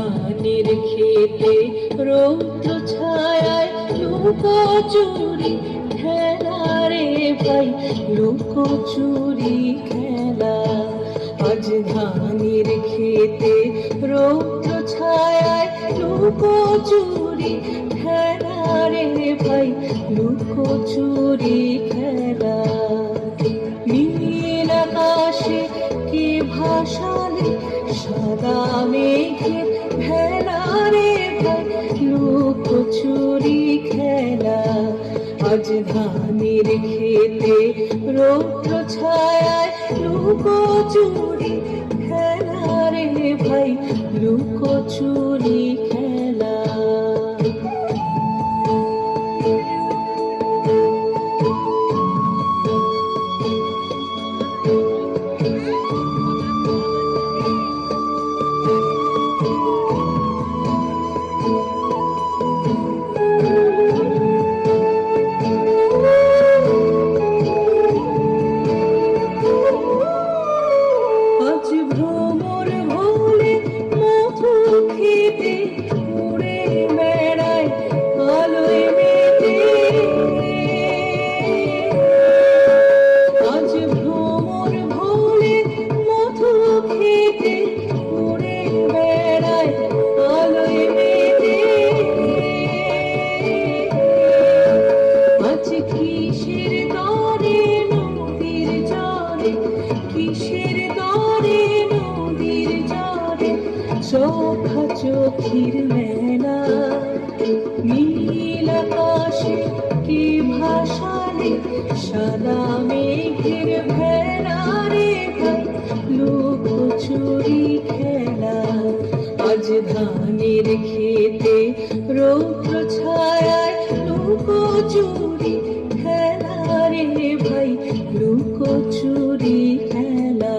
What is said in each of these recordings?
ধানের খেতে রৌদ্র ছায়ায় লুকোচুরি খেলা রে ভাই, লুকোচুরি খেলা। আজ ধানের খেতে রৌদ্র ছায়ায় লুকোচুরি খেলা রে ভাই, লুকোচুরি খেলা। নীল আকাশে কে ভাসালে সাদা মেঘে ভেলা রে ভাই, লুকোচুরি খেলা। আজ ধানের খেতে রৌদ্র ছায়ায় লুকোচুরি খেলা রে ভাই, লুকোচুরি খেলা। আজ ভ্রমর ভোলে মধু খেতে উড়ে বেড়ায় আলোয় মেতে। আজ ভ্রমর ভোলে মধু খেতে উড়ে বেড়ায় আলোয় মেতে। আজ কিসের দরে নদীর জলে, কিসের দরে নদীর জলে চোখা চোখির মেলা। নীল আকাশে কি ভাসালে সাদা মেঘের ভেলা রে ভাই, লুকোচুরি খেলা। আজ ধানের খেতে রৌদ্র ছায়ায় লুকোচুরি খেলা রে ভাই, লুকোচুরি খেলা।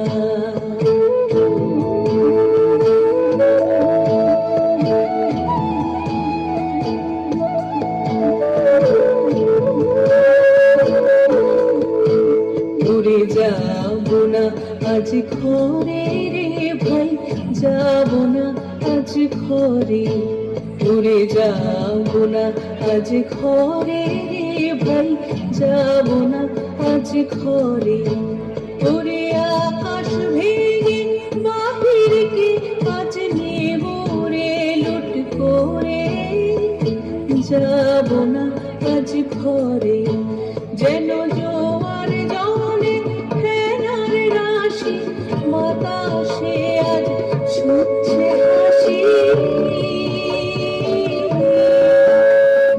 দূরে যাব না আজ ঘরে রে ভাই, যাব না আজ ঘরে। দূরে যাব না আজ ঘরে রে ভাই, যাব না আজ ঘরে। ওরে আকাশ ভেঙে বাহিরকে আজ নেব রে লুট করে। যাব না আজ ঘরে, যেন জোয়ার জলে ফেনার রাশি বাতাসে আজ ছুটছে হাসি।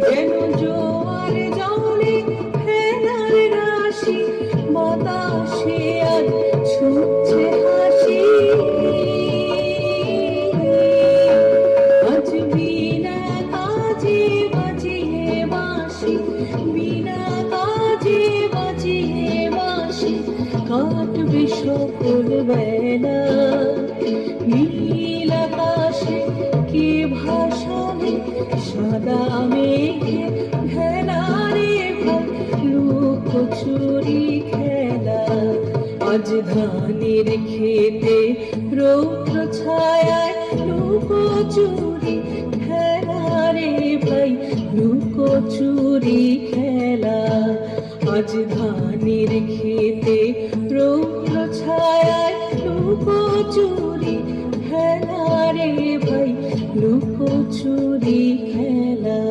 যেন জোয়ার জলে ফেনার রাশি বাতাসে আজ ছুটছে হাসি। আজ বিনা কাজে বাজিয়ে বাঁশি, বিনা কাজে বাজিয়ে বাঁশি কাটবে সকল বেলা। নীল আকাশে কে ভাসালে সাদা মেঘে ভেলা রে ভাই, লুকোচুরি খেলা। আজ ধানের খেতে রৌদ্র ছায়ায় লুকোচুরি খেলা রে ভাই, লুকোচুরি খেলা। আজ ধানের খেতে রৌদ্র ছায়ায় লুকোচুরি খেলা রে ভাই, লুকোচুরি খেলা।